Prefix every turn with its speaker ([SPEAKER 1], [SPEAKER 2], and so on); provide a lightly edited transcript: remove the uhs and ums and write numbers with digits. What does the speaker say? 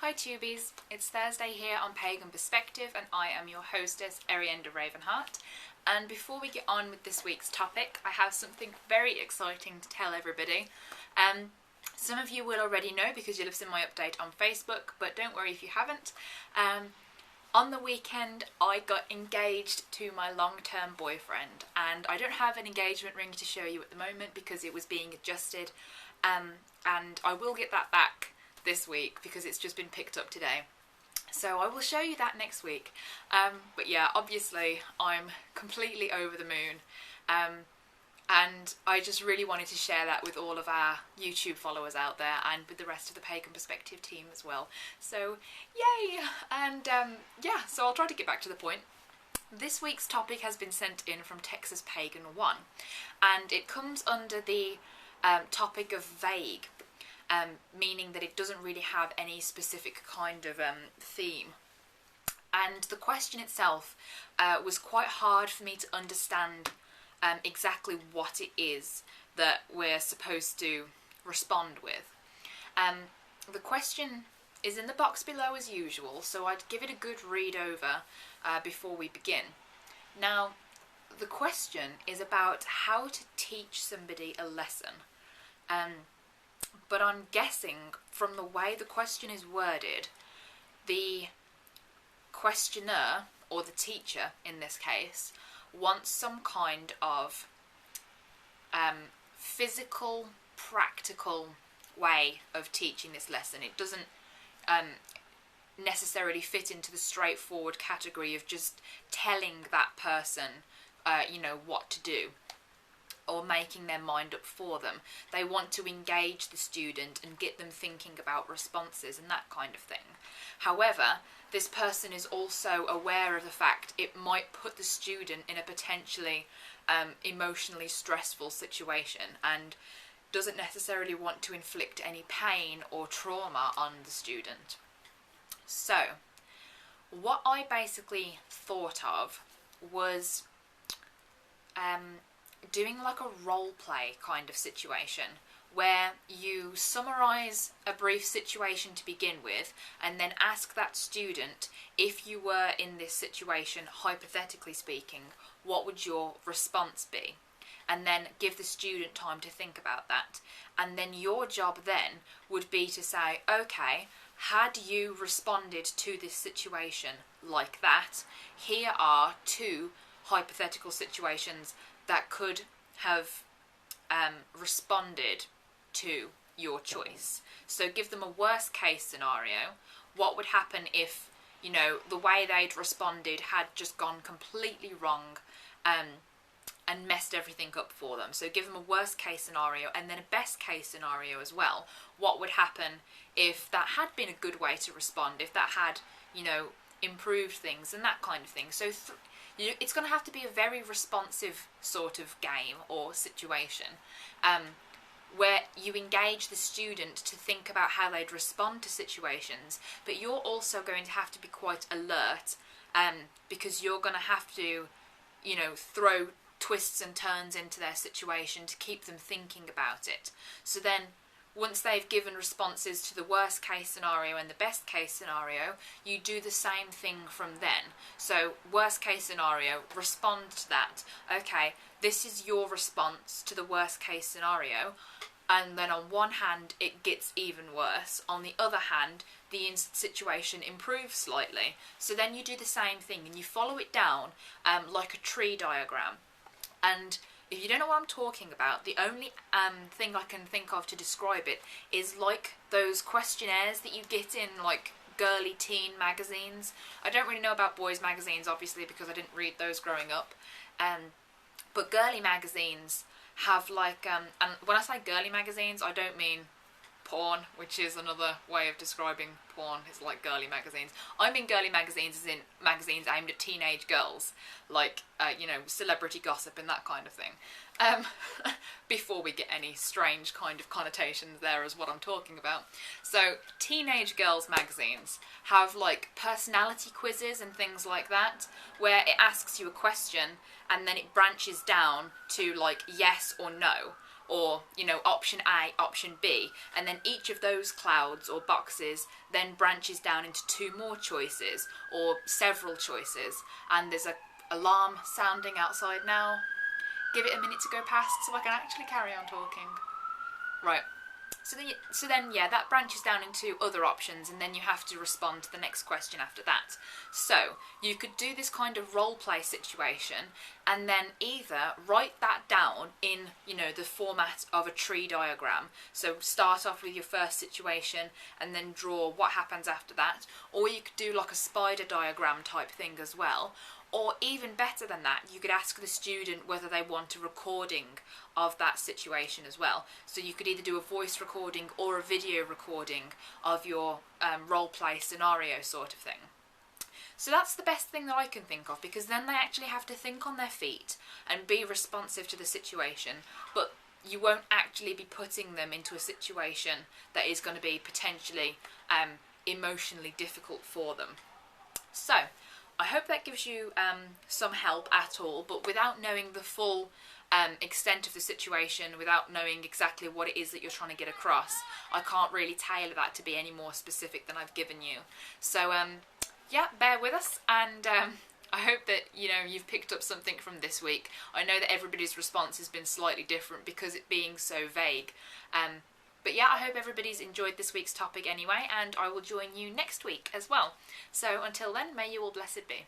[SPEAKER 1] Hi Tubies, it's Thursday here on Pagan Perspective and I am your hostess Arienda Ravenheart, and before we get on with this week's topic I have something very exciting to tell everybody. Some of you will already know because you'll have seen my update on Facebook, but don't worry if you haven't. On the weekend I got engaged to my long-term boyfriend, and I don't have an engagement ring to show you at the moment because it was being adjusted, and I will get that back this week because it's just been picked up today. So I will show you that next week. But yeah, obviously I'm completely over the moon. And I just really wanted to share that with all of our YouTube followers out there and with the rest of the Pagan Perspective team as well. So yay! And yeah, so I'll try to get back to the point. This week's topic has been sent in from Texas Pagan 1, and it comes under the topic of vague, meaning that it doesn't really have any specific kind of theme. And the question itself was quite hard for me to understand exactly what it is that we're supposed to respond with. The question is in the box below as usual, so I'd give it a good read over before we begin. Now, the question is about how to teach somebody a lesson. But I'm guessing from the way the question is worded, the questioner, or the teacher in this case, wants some kind of physical, practical way of teaching this lesson. It doesn't necessarily fit into the straightforward category of just telling that person, what to do, or making their mind up for them. They want to engage the student and get them thinking about responses and that kind of thing. However, this person is also aware of the fact it might put the student in a potentially emotionally stressful situation and doesn't necessarily want to inflict any pain or trauma on the student. So, what I basically thought of was doing like a role play kind of situation where you summarise a brief situation to begin with and then ask that student, if you were in this situation, hypothetically speaking, what would your response be? And then give the student time to think about that. And then your job then would be to say, okay, had you responded to this situation like that, here are two hypothetical situations that could have responded to your choice. So give them a worst case scenario. What would happen if, the way they'd responded had just gone completely wrong and messed everything up for them. So give them a worst case scenario and then a best case scenario as well. What would happen if that had been a good way to respond, if that had, improved things and that kind of thing. So it's going to have to be a very responsive sort of game or situation where you engage the student to think about how they'd respond to situations, but you're also going to have to be quite alert because you're going to have to, throw twists and turns into their situation to keep them thinking about it. So then once they've given responses to the worst case scenario and the best case scenario, you do the same thing from then. So worst case scenario, respond to that. Okay, this is your response to the worst case scenario. And then on one hand, it gets even worse. On the other hand, the situation improves slightly. So then you do the same thing and you follow it down like a tree diagram. And if you don't know what I'm talking about, the only thing I can think of to describe it is like those questionnaires that you get in like girly teen magazines. I don't really know about boys magazines obviously because I didn't read those growing up, but girly magazines have like, and when I say girly magazines I don't mean porn, which is another way of describing porn. It's like girly magazines. I mean girly magazines as in magazines aimed at teenage girls, like celebrity gossip and that kind of thing. Before we get any strange kind of connotations there as what I'm talking about. So teenage girls magazines have like personality quizzes and things like that, where it asks you a question and then it branches down to like yes or no. or, you know, option A, option B, and then each of those clouds or boxes then branches down into 2 more choices or several choices. And there's a alarm sounding outside now. Give it a minute to go past so I can actually carry on talking. Right. So then, yeah, that branches down into other options, and then you have to respond to the next question after that. So you could do this kind of role play situation, and then either write that down in, you know, the format of a tree diagram. So start off with your first situation, and then draw what happens after that. Or you could do like a spider diagram type thing as well. Or even better than that, you could ask the student whether they want a recording of that situation as well. So you could either do a voice recording or a video recording of your role play scenario sort of thing. So that's the best thing that I can think of, because then they actually have to think on their feet and be responsive to the situation, but you won't actually be putting them into a situation that is going to be potentially emotionally difficult for them. So I hope that gives you some help at all, but without knowing the full extent of the situation, without knowing exactly what it is that you're trying to get across, I can't really tailor that to be any more specific than I've given you. So yeah, bear with us, and I hope that, you know, you've picked up something from this week. I know that everybody's response has been slightly different because it being so vague. But yeah, I hope everybody's enjoyed this week's topic anyway, and I will join you next week as well. So until then, may you all blessed be.